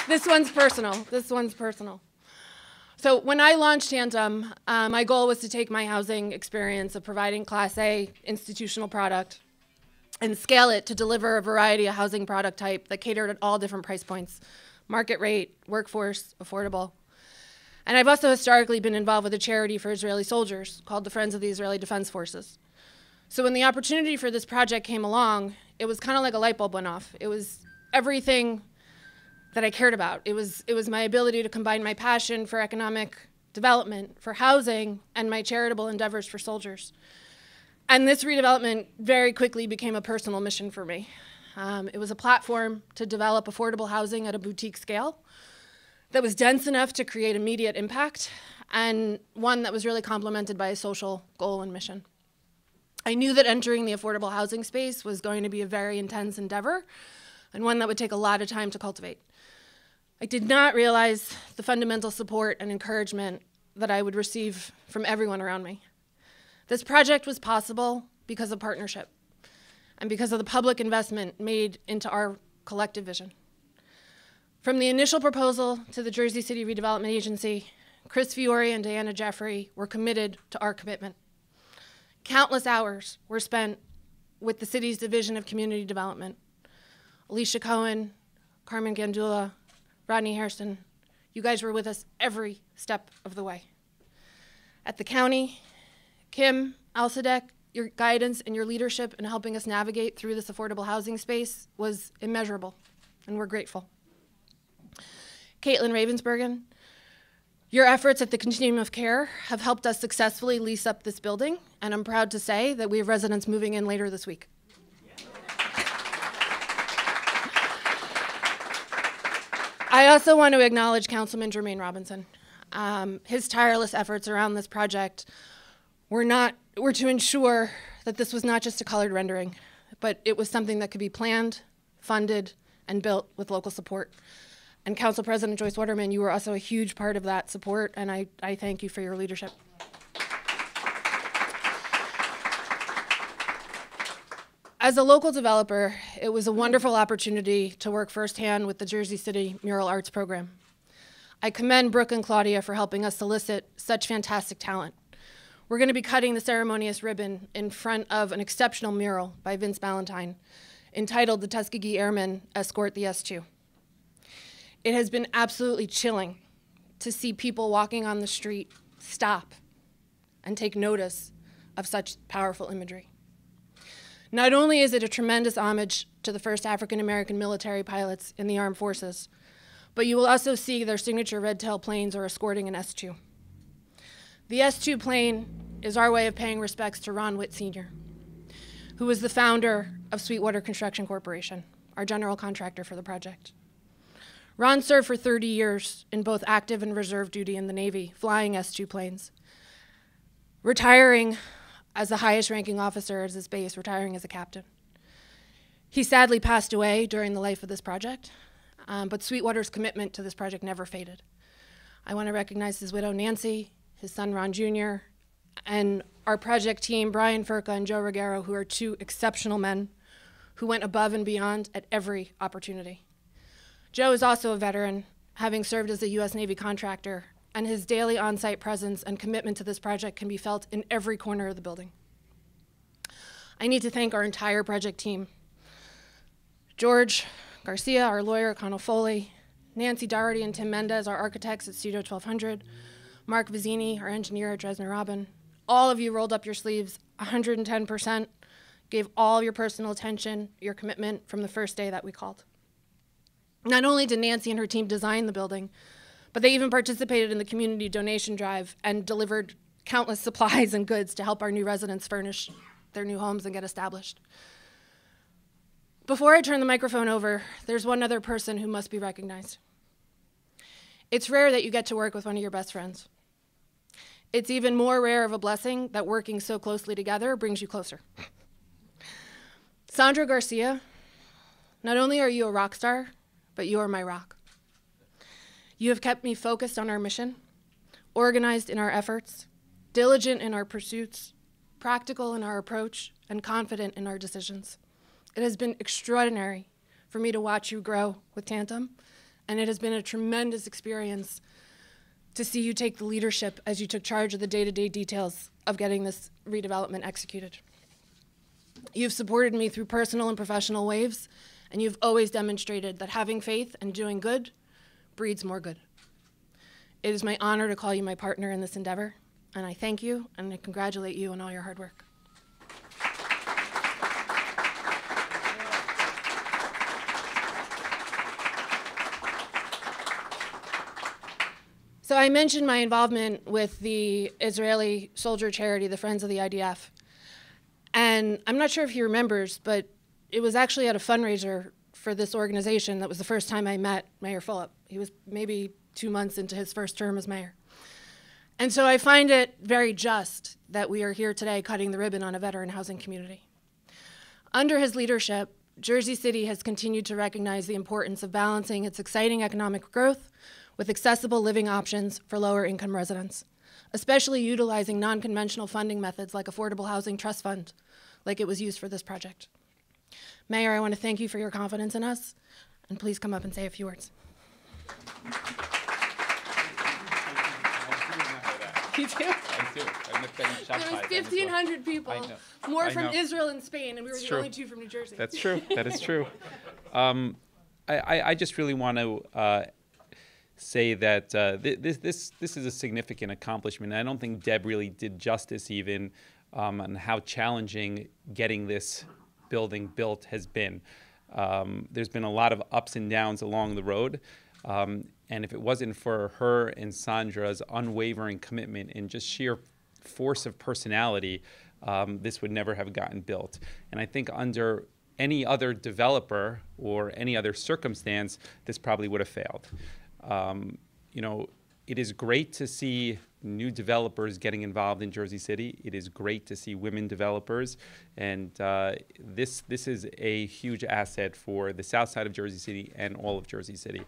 This one's personal. This one's personal. So when I launched Tandem, my goal was to take my housing experience of providing Class A institutional product and scale it to deliver a variety of housing product type that catered at all different price points: market rate, workforce, affordable. And I've also historically been involved with a charity for Israeli soldiers called the Friends of the Israeli Defense Forces. So when the opportunity for this project came along, it was kind of like a light bulb went off. It was everything that I cared about. It was my ability to combine my passion for economic development, for housing, and my charitable endeavors for soldiers. And this redevelopment very quickly became a personal mission for me. It was a platform to develop affordable housing at a boutique scale that was dense enough to create immediate impact, and one that was really complemented by a social goal and mission. I knew that entering the affordable housing space was going to be a very intense endeavor, and one that would take a lot of time to cultivate. I did not realize the fundamental support and encouragement that I would receive from everyone around me. This project was possible because of partnership and because of the public investment made into our collective vision. From the initial proposal to the Jersey City Redevelopment Agency, Chris Fiore and Diana Jeffrey were committed to our commitment. Countless hours were spent with the city's Division of Community Development. Alicia Cohen, Carmen Gandula, Rodney Hairston, you guys were with us every step of the way. At the county, Kim Alsadek, your guidance and your leadership in helping us navigate through this affordable housing space was immeasurable, and we're grateful. Caitlin Ravensbergen, your efforts at the Continuum of Care have helped us successfully lease up this building, and I'm proud to say that we have residents moving in later this week. I also want to acknowledge Councilman Jermaine Robinson. His tireless efforts around this project were to ensure that this was not just a colored rendering, but it was something that could be planned, funded, and built with local support. And Council President Joyce Waterman, you were also a huge part of that support, and I thank you for your leadership. As a local developer, it was a wonderful opportunity to work firsthand with the Jersey City Mural Arts Program. I commend Brooke and Claudia for helping us solicit such fantastic talent. We're going to be cutting the ceremonious ribbon in front of an exceptional mural by Vince Ballantyne entitled "The Tuskegee Airmen Escort the S2." It has been absolutely chilling to see people walking on the street stop and take notice of such powerful imagery. Not only is it a tremendous homage to the first African-American military pilots in the armed forces, but you will also see their signature red-tailed planes are escorting an S2. The S2 plane is our way of paying respects to Ron Witt Sr., who was the founder of Sweetwater Construction Corporation, our general contractor for the project. Ron served for 30 years in both active and reserve duty in the Navy, flying S2 planes, retiring as the highest ranking officer at his base, retiring as a captain. He sadly passed away during the life of this project, but Sweetwater's commitment to this project never faded. I want to recognize his widow, Nancy, his son, Ron Jr., and our project team, Brian Furca and Joe Ruggiero, who are two exceptional men who went above and beyond at every opportunity. Joe is also a veteran, having served as a U.S. Navy contractor, and his daily on-site presence and commitment to this project can be felt in every corner of the building. I need to thank our entire project team. George Garcia, our lawyer, Connell Foley, Nancy Doherty and Tim Mendez, our architects at Studio 1200, Mark Vizzini, our engineer at Dresner Robin. All of you rolled up your sleeves 110%, gave all your personal attention, your commitment from the first day that we called. Not only did Nancy and her team design the building, but they even participated in the community donation drive and delivered countless supplies and goods to help our new residents furnish their new homes and get established. Before I turn the microphone over, there's one other person who must be recognized. It's rare that you get to work with one of your best friends. It's even more rare of a blessing that working so closely together brings you closer. Sandra Garcia, not only are you a rock star, but you are my rock. You have kept me focused on our mission, organized in our efforts, diligent in our pursuits, practical in our approach, and confident in our decisions. It has been extraordinary for me to watch you grow with Tandem and it has been a tremendous experience to see you take the leadership as you took charge of the day-to-day details of getting this redevelopment executed. You've supported me through personal and professional waves, and you've always demonstrated that having faith and doing good breeds more good. It is my honor to call you my partner in this endeavor, and I thank you and I congratulate you on all your hard work. So I mentioned my involvement with the Israeli soldier charity, the Friends of the IDF. And I'm not sure if he remembers, but it was actually at a fundraiser for this organization that was the first time I met Mayor Fulop. He was maybe 2 months into his first term as mayor. And so I find it very just that we are here today cutting the ribbon on a veteran housing community. Under his leadership, Jersey City has continued to recognize the importance of balancing its exciting economic growth with accessible living options for lower income residents, especially utilizing non-conventional funding methods like Affordable Housing Trust Fund, like it was used for this project. Mayor, I want to thank you for your confidence in us, and please come up and say a few words. You do? I do. There was 1,500 people, more from Israel and Spain, and we were the only two from New Jersey. That's true. That is true. I just really want to say that this is a significant accomplishment. I don't think Deb really did justice even on how challenging getting this building built has been. There's been a lot of ups and downs along the road. And if it wasn't for her and Sandra's unwavering commitment and just sheer force of personality, this would never have gotten built. And I think under any other developer or any other circumstance, this probably would have failed. You know, it is great to see new developers getting involved in Jersey City. It is great to see women developers, and this is a huge asset for the south side of Jersey City and all of Jersey City.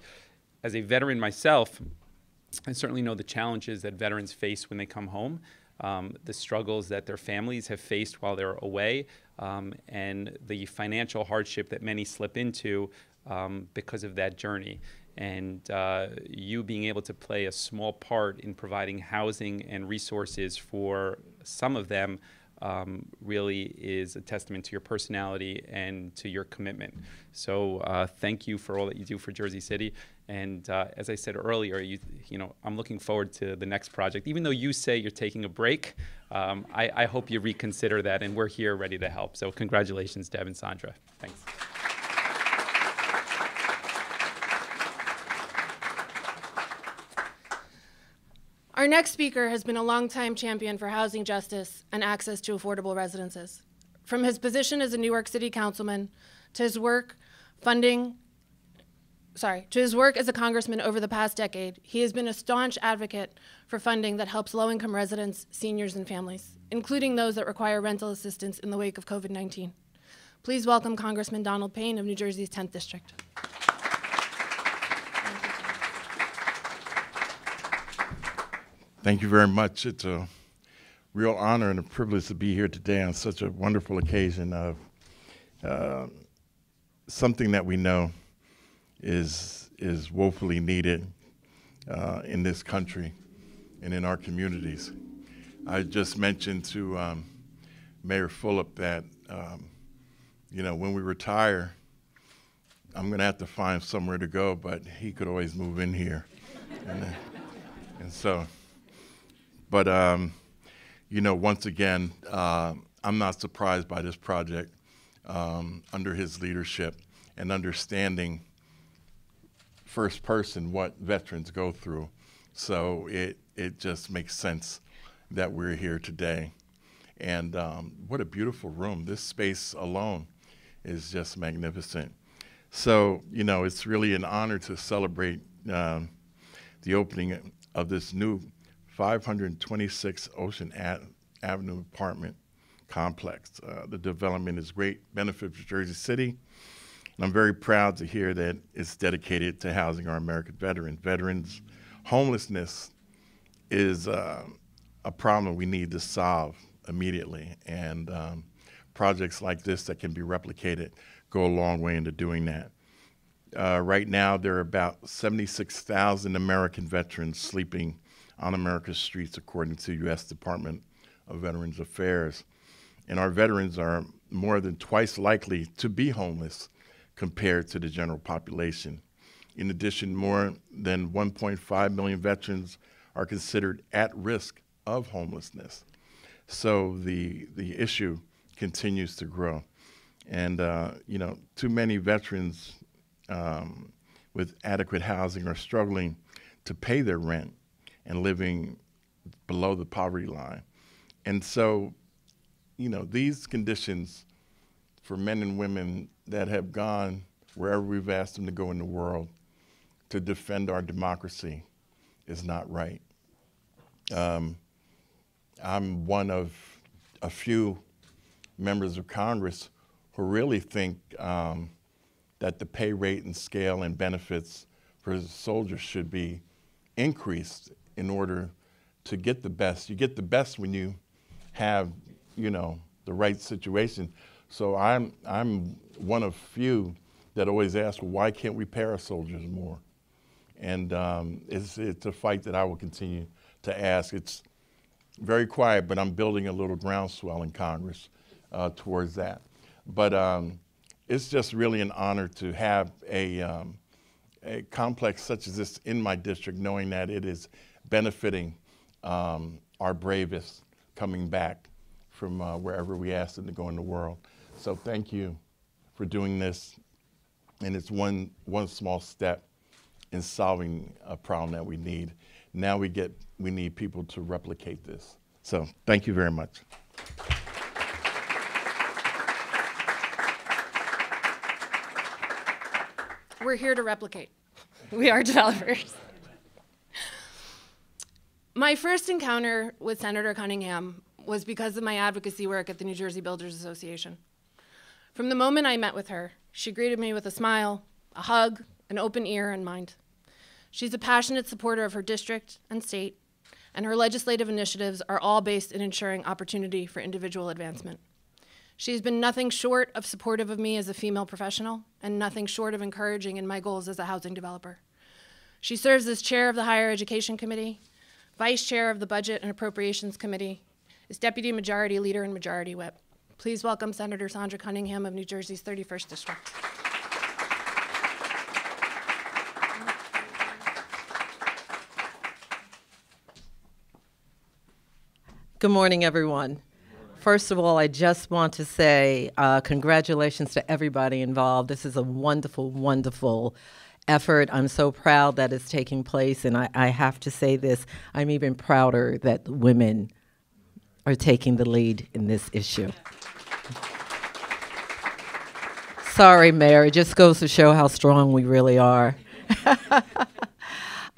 As a veteran myself, I certainly know the challenges that veterans face when they come home, the struggles that their families have faced while they're away, and the financial hardship that many slip into because of that journey. And you being able to play a small part in providing housing and resources for some of them really is a testament to your personality and to your commitment. So thank you for all that you do for Jersey City. And as I said earlier, you know, I'm looking forward to the next project. Even though you say you're taking a break, I hope you reconsider that, and we're here ready to help. So congratulations, Deb and Sandra. Thanks. Our next speaker has been a longtime champion for housing justice and access to affordable residences. From his position as a New York City councilman to his work as a congressman over the past decade, he has been a staunch advocate for funding that helps low-income residents, seniors, and families, including those that require rental assistance in the wake of COVID-19. Please welcome Congressman Donald Payne of New Jersey's 10th District. Thank you very much. It's a real honor and a privilege to be here today on such a wonderful occasion of something that we know is woefully needed in this country and in our communities. I just mentioned to Mayor Fulop that you know, when we retire, I'm going to have to find somewhere to go, but he could always move in here, and so. But, you know, once again, I'm not surprised by this project under his leadership and understanding first person what veterans go through. So it just makes sense that we're here today. And what a beautiful room. This space alone is just magnificent. So, you know, it's really an honor to celebrate the opening of this new 526 Ocean Avenue apartment complex. The development is great benefit for Jersey City, and I'm very proud to hear that it's dedicated to housing our American veterans. Veterans homelessness is a problem we need to solve immediately, and projects like this that can be replicated go a long way into doing that. Right now, there are about 76,000 American veterans sleeping on America's streets, according to U.S. Department of Veterans Affairs. And our veterans are more than twice likely to be homeless compared to the general population. In addition, more than 1.5 million veterans are considered at risk of homelessness. So the issue continues to grow. And, too many veterans with adequate housing are struggling to pay their rent and living below the poverty line. And so, these conditions for men and women that have gone wherever we've asked them to go in the world to defend our democracy is not right. I'm one of a few members of Congress who really think that the pay rate and scale and benefits for soldiers should be increased in order to get the best. You get the best when you have, the right situation. So I'm one of few that always ask, well, why can't we pay our soldiers more? And it's a fight that I will continue to ask. It's very quiet, but I'm building a little groundswell in Congress towards that. But it's just really an honor to have a complex such as this in my district, knowing that it is benefiting our bravest coming back from wherever we asked them to go in the world. So thank you for doing this. And it's one small step in solving a problem that we need. Now we need people to replicate this. So thank you very much. We're here to replicate. We are developers. My first encounter with Senator Cunningham was because of my advocacy work at the New Jersey Builders Association. From the moment I met with her, she greeted me with a smile, a hug, an open ear and mind. She's a passionate supporter of her district and state, and her legislative initiatives are all based in ensuring opportunity for individual advancement. She's been nothing short of supportive of me as a female professional and nothing short of encouraging in my goals as a housing developer. She serves as chair of the Higher Education Committee, vice chair of the Budget and Appropriations Committee, is deputy majority leader and majority whip. Please welcome Senator Sandra Cunningham of New Jersey's 31st District. Good morning, everyone. First of all, I just want to say congratulations to everybody involved. This is a wonderful, wonderful effort. I'm so proud that it's taking place, and I have to say this, I'm even prouder that women are taking the lead in this issue. Sorry, Mayor, it just goes to show how strong we really are.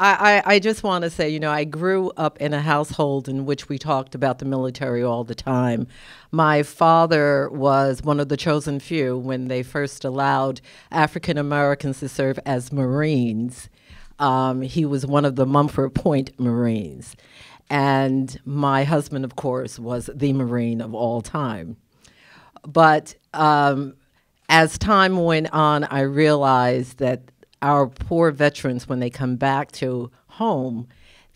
I just want to say, I grew up in a household in which we talked about the military all the time. My father was one of the chosen few when they first allowed African Americans to serve as Marines. He was one of the Mumford Point Marines. And my husband, of course, was the Marine of all time. But as time went on, I realized that our poor veterans, when they come back to home,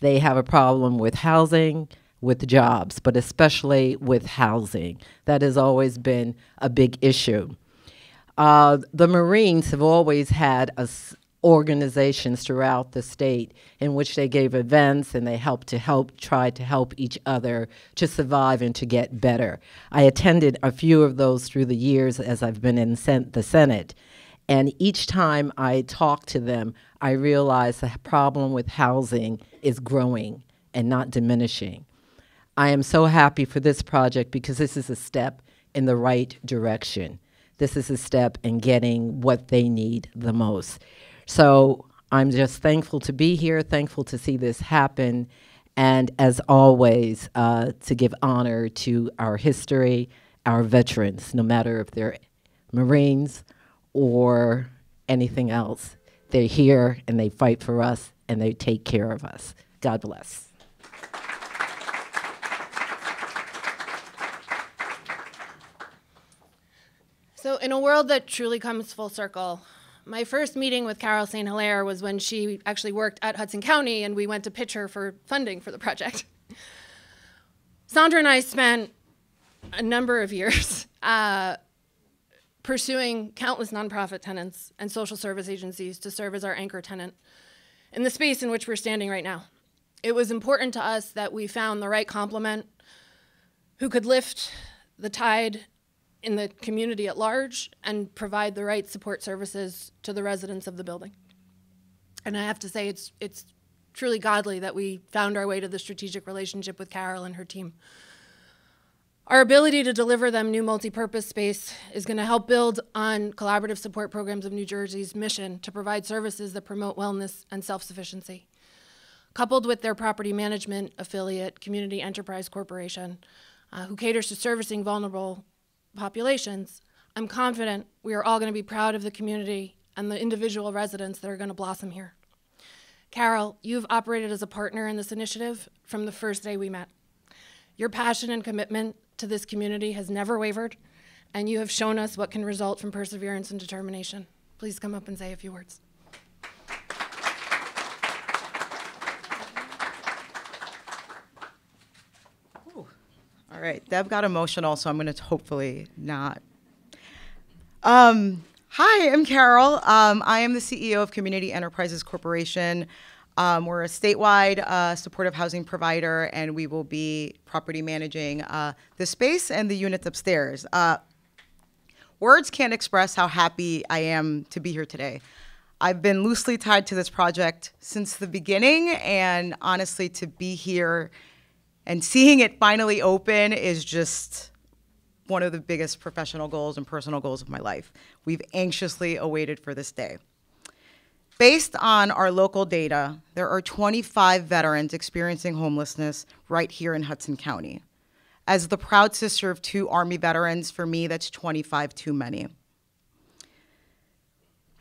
they have a problem with housing, with jobs, but especially with housing. That has always been a big issue. The Marines have always had organizations throughout the state in which they gave events and they tried to help each other to survive and to get better. I attended a few of those through the years as I've been in the Senate. And each time I talk to them, I realize the problem with housing is growing and not diminishing. I am so happy for this project because this is a step in the right direction. This is a step in getting what they need the most. So I'm just thankful to be here, thankful to see this happen, and as always, to give honor to our history, our veterans, no matter if they're Marines or anything else. They're here and they fight for us and they take care of us. God bless. So in a world that truly comes full circle, My first meeting with Carol St. Hilaire was when she actually worked at Hudson County, and we went to pitch her for funding for the project. Sandra and I spent a number of years pursuing countless nonprofit tenants and social service agencies to serve as our anchor tenant in the space in which we're standing right now. It was important to us that we found the right complement who could lift the tide in the community at large and provide the right support services to the residents of the building. And I have to say, it's truly godly that we found our way to the strategic relationship with Carol and her team. Our ability to deliver them new multi-purpose space is going to help build on collaborative support programs of New Jersey's mission to provide services that promote wellness and self-sufficiency. Coupled with their property management affiliate, Community Enterprise Corporation, who caters to servicing vulnerable populations, I'm confident we are all going to be proud of the community and the individual residents that are going to blossom here. Carol, you've operated as a partner in this initiative from the first day we met. Your passion and commitment to this community has never wavered, and you have shown us what can result from perseverance and determination. Please come up and say a few words. All right, Deb got emotional, so I'm going to hopefully not. Hi, I'm Carol. I am the CEO of Community Enterprises Corporation. We're a statewide supportive housing provider, and we will be property managing the space and the units upstairs. Words can't express how happy I am to be here today. I've been loosely tied to this project since the beginning, and honestly, to be here and seeing it finally open is just one of the biggest professional goals and personal goals of my life. We've anxiously awaited for this day. Based on our local data, there are 25 veterans experiencing homelessness right here in Hudson County. As the proud sister of 2 Army veterans, for me, that's 25 too many.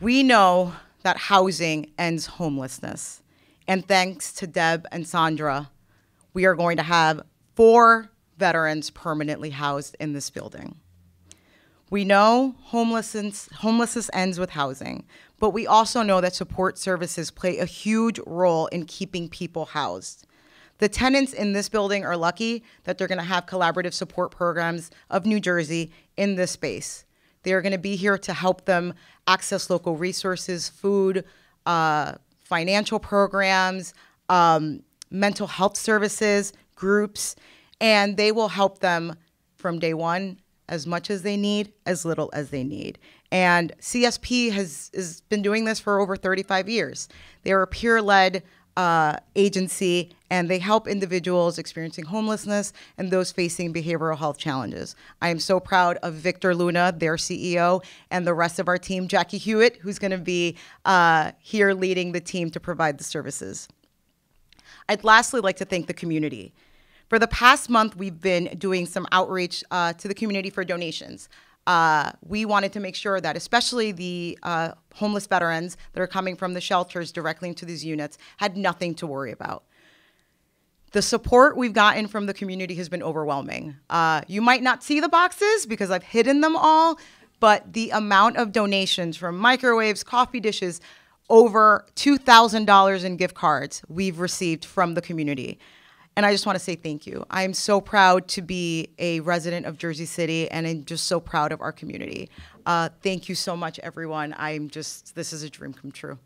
We know that housing ends homelessness. And thanks to Deb and Sandra, we are going to have 4 veterans permanently housed in this building. We know homelessness ends with housing, but we also know that support services play a huge role in keeping people housed. The tenants in this building are lucky that they're going to have collaborative support programs of New Jersey in this space. They are going to be here to help them access local resources, food, financial programs, mental health services, groups, and they will help them from day one as much as they need, as little as they need. And CSP has been doing this for over 35 years. They are a peer-led agency, and they help individuals experiencing homelessness and those facing behavioral health challenges. I am so proud of Victor Luna, their CEO, and the rest of our team, Jackie Hewitt, who's going to be here leading the team to provide the services. I'd lastly like to thank the community. For the past month, we've been doing some outreach to the community for donations. We wanted to make sure that especially the homeless veterans that are coming from the shelters directly into these units had nothing to worry about. The support we've gotten from the community has been overwhelming. You might not see the boxes because I've hidden them all, but the amount of donations from microwaves, coffee dishes, over $2,000 in gift cards we've received from the community. And I just want to say thank you. I am so proud to be a resident of Jersey City, and I'm just so proud of our community. Thank you so much, everyone. This is a dream come true.